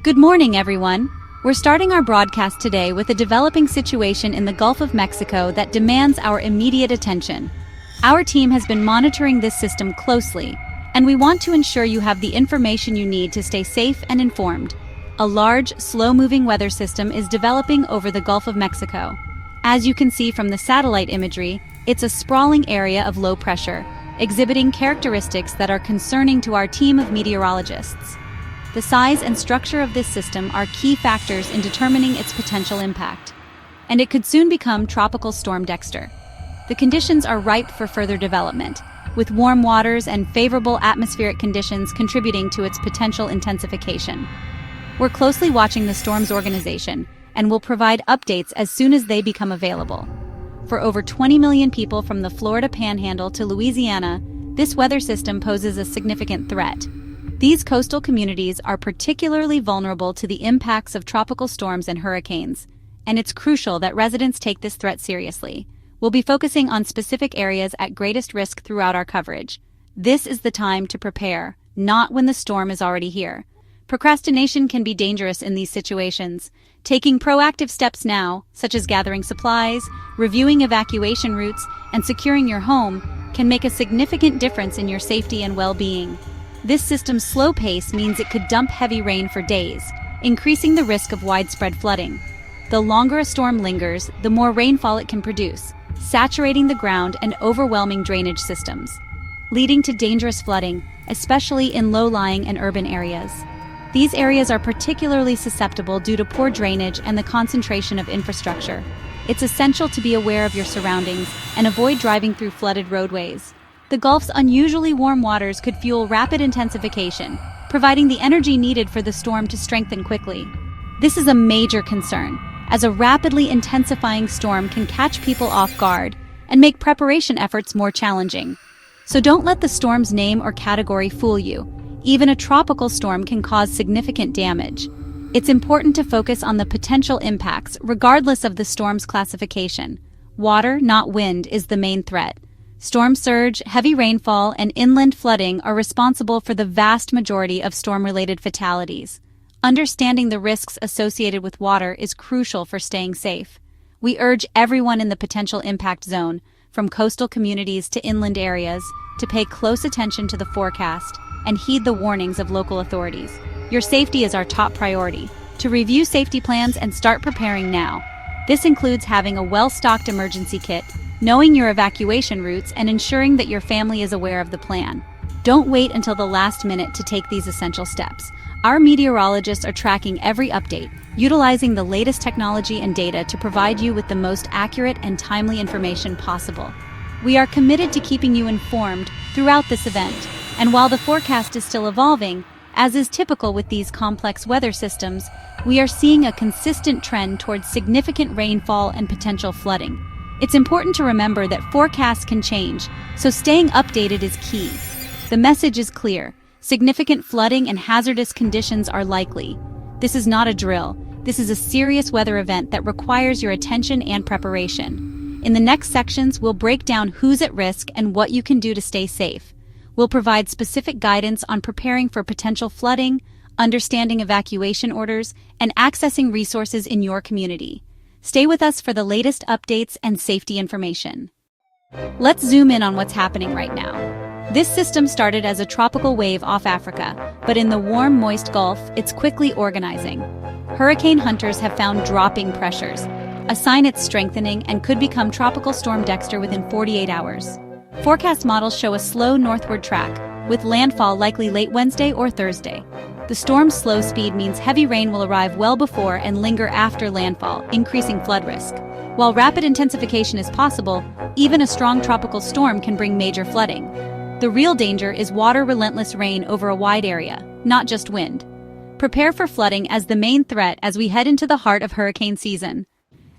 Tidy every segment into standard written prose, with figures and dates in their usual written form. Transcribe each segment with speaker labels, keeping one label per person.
Speaker 1: Good morning, everyone. We're starting our broadcast today with a developing situation in the Gulf of Mexico that demands our immediate attention. Our team has been monitoring this system closely, and we want to ensure you have the information you need to stay safe and informed. A large, slow-moving weather system is developing over the Gulf of Mexico. As you can see from the satellite imagery, it's a sprawling area of low pressure, exhibiting characteristics that are concerning to our team of meteorologists. The size and structure of this system are key factors in determining its potential impact, and it could soon become Tropical Storm Dexter. The conditions are ripe for further development, with warm waters and favorable atmospheric conditions contributing to its potential intensification. We're closely watching the storm's organization and will provide updates as soon as they become available. For over 20 million people from the Florida Panhandle to Louisiana, this weather system poses a significant threat. These coastal communities are particularly vulnerable to the impacts of tropical storms and hurricanes, and it's crucial that residents take this threat seriously. We'll be focusing on specific areas at greatest risk throughout our coverage. This is the time to prepare, not when the storm is already here. Procrastination can be dangerous in these situations. Taking proactive steps now, such as gathering supplies, reviewing evacuation routes, and securing your home, can make a significant difference in your safety and well-being. This system's slow pace means it could dump heavy rain for days, increasing the risk of widespread flooding. The longer a storm lingers, the more rainfall it can produce, saturating the ground and overwhelming drainage systems, leading to dangerous flooding, especially in low-lying and urban areas. These areas are particularly susceptible due to poor drainage and the concentration of infrastructure. It's essential to be aware of your surroundings and avoid driving through flooded roadways. The Gulf's unusually warm waters could fuel rapid intensification, providing the energy needed for the storm to strengthen quickly. This is a major concern, as a rapidly intensifying storm can catch people off guard and make preparation efforts more challenging. So don't let the storm's name or category fool you. Even a tropical storm can cause significant damage. It's important to focus on the potential impacts, regardless of the storm's classification. Water, not wind, is the main threat. Storm surge, heavy rainfall, and inland flooding are responsible for the vast majority of storm-related fatalities. Understanding the risks associated with water is crucial for staying safe. We urge everyone in the potential impact zone, from coastal communities to inland areas, to pay close attention to the forecast and heed the warnings of local authorities. Your safety is our top priority. To review safety plans and start preparing now. This includes having a well-stocked emergency kit, knowing your evacuation routes, and ensuring that your family is aware of the plan. Don't wait until the last minute to take these essential steps. Our meteorologists are tracking every update, utilizing the latest technology and data to provide you with the most accurate and timely information possible. We are committed to keeping you informed throughout this event, and while the forecast is still evolving, as is typical with these complex weather systems, we are seeing a consistent trend towards significant rainfall and potential flooding. It's important to remember that forecasts can change, so staying updated is key. The message is clear. Significant flooding and hazardous conditions are likely. This is not a drill. This is a serious weather event that requires your attention and preparation. In the next sections, we'll break down who's at risk and what you can do to stay safe. We'll provide specific guidance on preparing for potential flooding, understanding evacuation orders, and accessing resources in your community. Stay with us for the latest updates and safety information. Let's zoom in on what's happening right now. This system started as a tropical wave off Africa, but in the warm, moist Gulf, it's quickly organizing. Hurricane hunters have found dropping pressures, a sign it's strengthening and could become Tropical Storm Dexter within 48 hours. Forecast models show a slow northward track, with landfall likely late Wednesday or Thursday. The storm's slow speed means heavy rain will arrive well before and linger after landfall, increasing flood risk. While rapid intensification is possible, even a strong tropical storm can bring major flooding. The real danger is water-relentless rain over a wide area, not just wind. Prepare for flooding as the main threat as we head into the heart of hurricane season.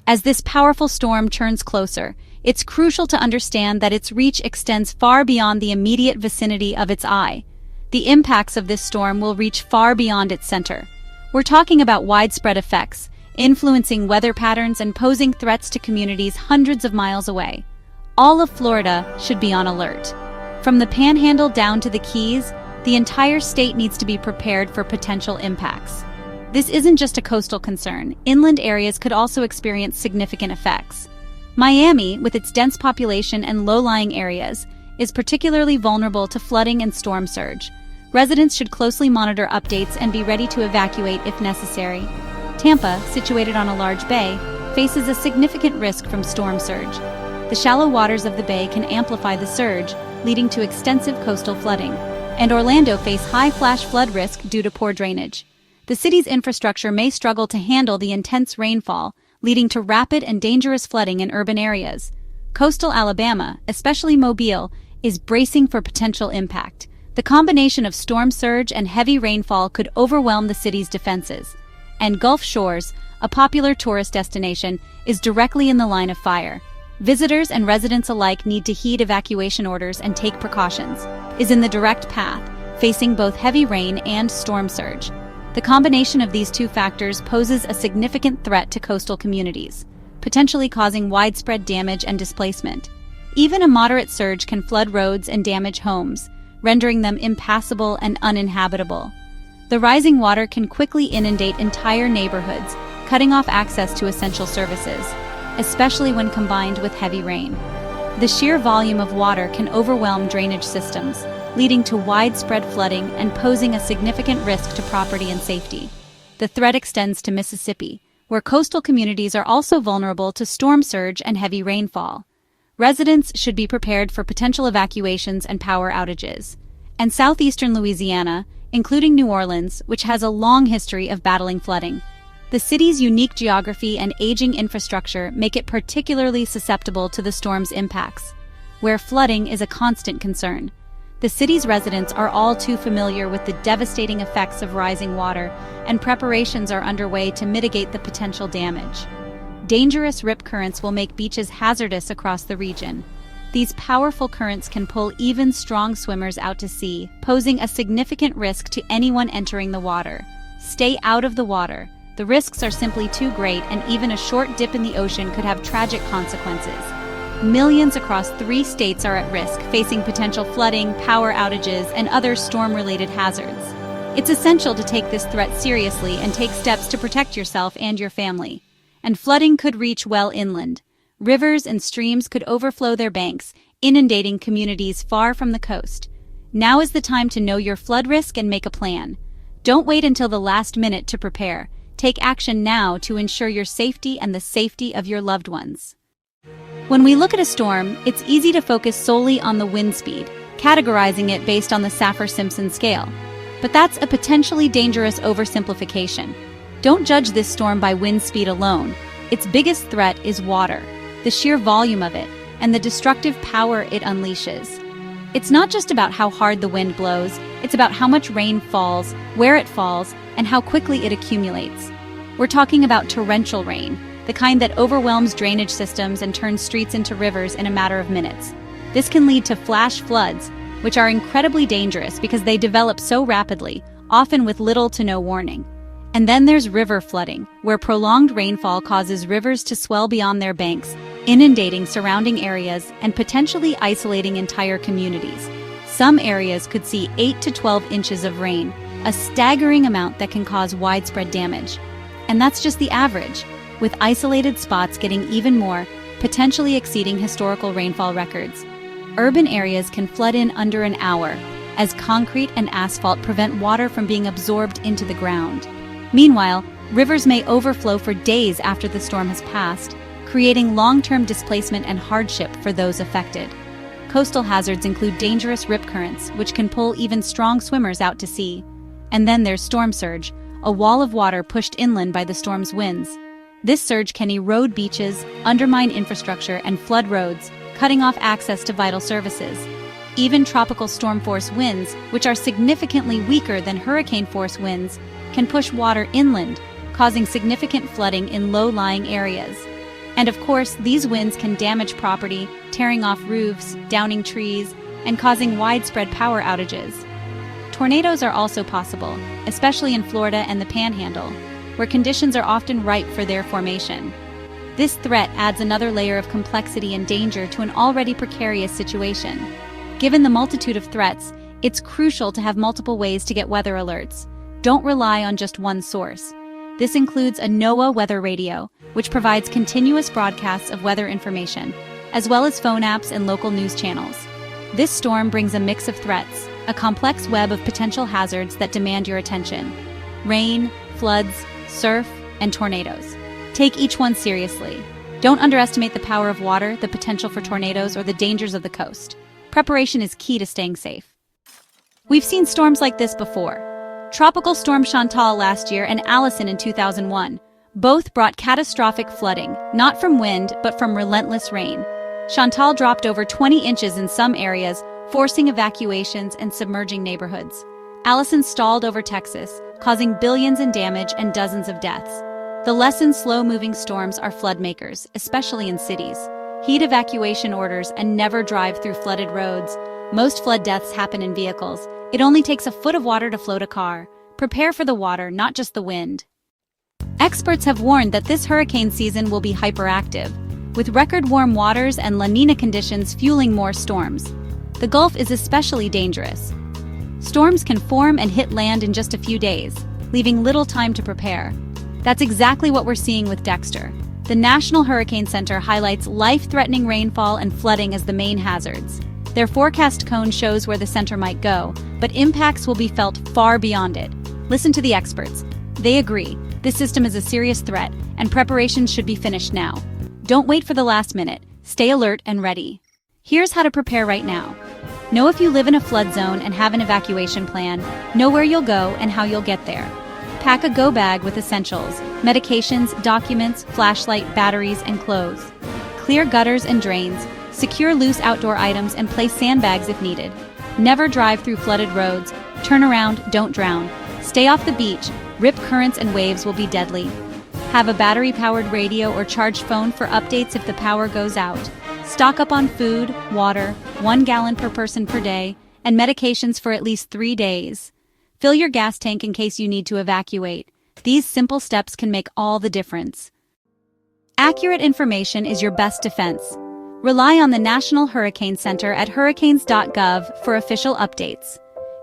Speaker 1: As this powerful storm turns closer, it's crucial to understand that its reach extends far beyond the immediate vicinity of its eye. The impacts of this storm will reach far beyond its center. We're talking about widespread effects, influencing weather patterns and posing threats to communities hundreds of miles away. All of Florida should be on alert. From the Panhandle down to the Keys, the entire state needs to be prepared for potential impacts. This isn't just a coastal concern. Inland areas could also experience significant effects. Miami, with its dense population and low-lying areas, is particularly vulnerable to flooding and storm surge. Residents should closely monitor updates and be ready to evacuate if necessary. Tampa, situated on a large bay, faces a significant risk from storm surge. The shallow waters of the bay can amplify the surge, leading to extensive coastal flooding. And Orlando faces high flash flood risk due to poor drainage. The city's infrastructure may struggle to handle the intense rainfall, leading to rapid and dangerous flooding in urban areas. Coastal Alabama, especially Mobile, is bracing for potential impact. The combination of storm surge and heavy rainfall could overwhelm the city's defenses. And Gulf Shores, a popular tourist destination, is directly in the line of fire. Visitors and residents alike need to heed evacuation orders and take precautions. Is in the direct path, facing both heavy rain and storm surge. The combination of these two factors poses a significant threat to coastal communities, potentially causing widespread damage and displacement. Even a moderate surge can flood roads and damage homes, rendering them impassable and uninhabitable. The rising water can quickly inundate entire neighborhoods, cutting off access to essential services, especially when combined with heavy rain. The sheer volume of water can overwhelm drainage systems, leading to widespread flooding and posing a significant risk to property and safety. The threat extends to Mississippi, where coastal communities are also vulnerable to storm surge and heavy rainfall. Residents should be prepared for potential evacuations and power outages. And southeastern Louisiana, including New Orleans, which has a long history of battling flooding. The city's unique geography and aging infrastructure make it particularly susceptible to the storm's impacts, where flooding is a constant concern. The city's residents are all too familiar with the devastating effects of rising water, and preparations are underway to mitigate the potential damage. Dangerous rip currents will make beaches hazardous across the region. These powerful currents can pull even strong swimmers out to sea, posing a significant risk to anyone entering the water. Stay out of the water. The risks are simply too great, and even a short dip in the ocean could have tragic consequences. Millions across 3 states are at risk, facing potential flooding, power outages, and other storm-related hazards. It's essential to take this threat seriously and take steps to protect yourself and your family. And flooding could reach well inland. Rivers and streams could overflow their banks, inundating communities far from the coast. Now is the time to know your flood risk and make a plan. Don't wait until the last minute to prepare. Take action now to ensure your safety and the safety of your loved ones. When we look at a storm, it's easy to focus solely on the wind speed, categorizing it based on the Saffir-Simpson scale. But that's a potentially dangerous oversimplification. Don't judge this storm by wind speed alone. Its biggest threat is water, the sheer volume of it, and the destructive power it unleashes. It's not just about how hard the wind blows, it's about how much rain falls, where it falls, and how quickly it accumulates. We're talking about torrential rain, the kind that overwhelms drainage systems and turns streets into rivers in a matter of minutes. This can lead to flash floods, which are incredibly dangerous because they develop so rapidly, often with little to no warning. And then there's river flooding, where prolonged rainfall causes rivers to swell beyond their banks, inundating surrounding areas and potentially isolating entire communities. Some areas could see 8 to 12 inches of rain, a staggering amount that can cause widespread damage. And that's just the average, with isolated spots getting even more, potentially exceeding historical rainfall records. Urban areas can flood in under an hour, as concrete and asphalt prevent water from being absorbed into the ground. Meanwhile, rivers may overflow for days after the storm has passed, creating long-term displacement and hardship for those affected. Coastal hazards include dangerous rip currents, which can pull even strong swimmers out to sea. And then there's storm surge, a wall of water pushed inland by the storm's winds. This surge can erode beaches, undermine infrastructure, and flood roads, cutting off access to vital services. Even tropical storm-force winds, which are significantly weaker than hurricane-force winds, can push water inland, causing significant flooding in low-lying areas. And of course, these winds can damage property, tearing off roofs, downing trees, and causing widespread power outages. Tornadoes are also possible, especially in Florida and the Panhandle, where conditions are often ripe for their formation. This threat adds another layer of complexity and danger to an already precarious situation. Given the multitude of threats, it's crucial to have multiple ways to get weather alerts. Don't rely on just one source. This includes a NOAA weather radio, which provides continuous broadcasts of weather information, as well as phone apps and local news channels. This storm brings a mix of threats, a complex web of potential hazards that demand your attention. Rain, floods, surf, and tornadoes. Take each one seriously. Don't underestimate the power of water, the potential for tornadoes, or the dangers of the coast. Preparation is key to staying safe. We've seen storms like this before. Tropical Storm Chantal last year and Allison in 2001. Both brought catastrophic flooding, not from wind, but from relentless rain. Chantal dropped over 20 inches in some areas, forcing evacuations and submerging neighborhoods. Allison stalled over Texas, causing billions in damage and dozens of deaths. The lesson: slow-moving storms are flood makers, especially in cities. Heed evacuation orders and never drive through flooded roads. Most flood deaths happen in vehicles. It only takes a foot of water to float a car. Prepare for the water, not just the wind. Experts have warned that this hurricane season will be hyperactive, with record warm waters and La Nina conditions fueling more storms. The Gulf is especially dangerous. Storms can form and hit land in just a few days, leaving little time to prepare. That's exactly what we're seeing with Dexter. The National Hurricane Center highlights life-threatening rainfall and flooding as the main hazards. Their forecast cone shows where the center might go, but impacts will be felt far beyond it. Listen to the experts. They agree. This system is a serious threat, and preparations should be finished now. Don't wait for the last minute. Stay alert and ready. Here's how to prepare right now. Know if you live in a flood zone and have an evacuation plan. Know where you'll go and how you'll get there. Pack a go bag with essentials, medications, documents, flashlight, batteries, and clothes. Clear gutters and drains. Secure loose outdoor items and place sandbags if needed. Never drive through flooded roads. Turn around, don't drown. Stay off the beach. Rip currents and waves will be deadly. Have a battery-powered radio or charged phone for updates if the power goes out. Stock up on food, water, 1 gallon per person per day, and medications for at least 3 days. Fill your gas tank in case you need to evacuate. These simple steps can make all the difference. Accurate information is your best defense. Rely on the National Hurricane Center at hurricanes.gov for official updates.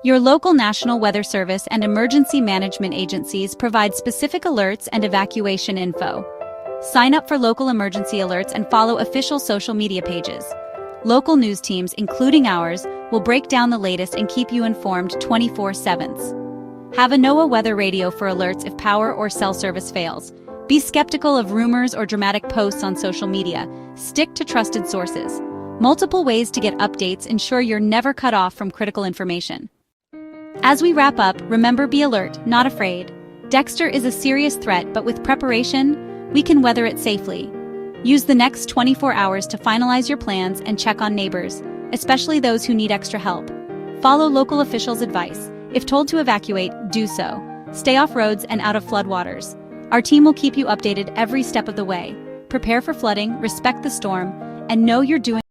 Speaker 1: Your local National Weather Service and emergency management agencies provide specific alerts and evacuation info. Sign up for local emergency alerts and follow official social media pages. Local news teams, including ours, will break down the latest and keep you informed 24/7. Have a NOAA weather radio for alerts if power or cell service fails. Be skeptical of rumors or dramatic posts on social media. Stick to trusted sources. Multiple ways to get updates ensure you're never cut off from critical information. As we wrap up, remember, be alert, not afraid. Dexter is a serious threat, but with preparation, we can weather it safely. Use the next 24 hours to finalize your plans and check on neighbors, especially those who need extra help. Follow local officials' advice. If told to evacuate, do so. Stay off roads and out of floodwaters. Our team will keep you updated every step of the way. Prepare for flooding, respect the storm, and know you're doing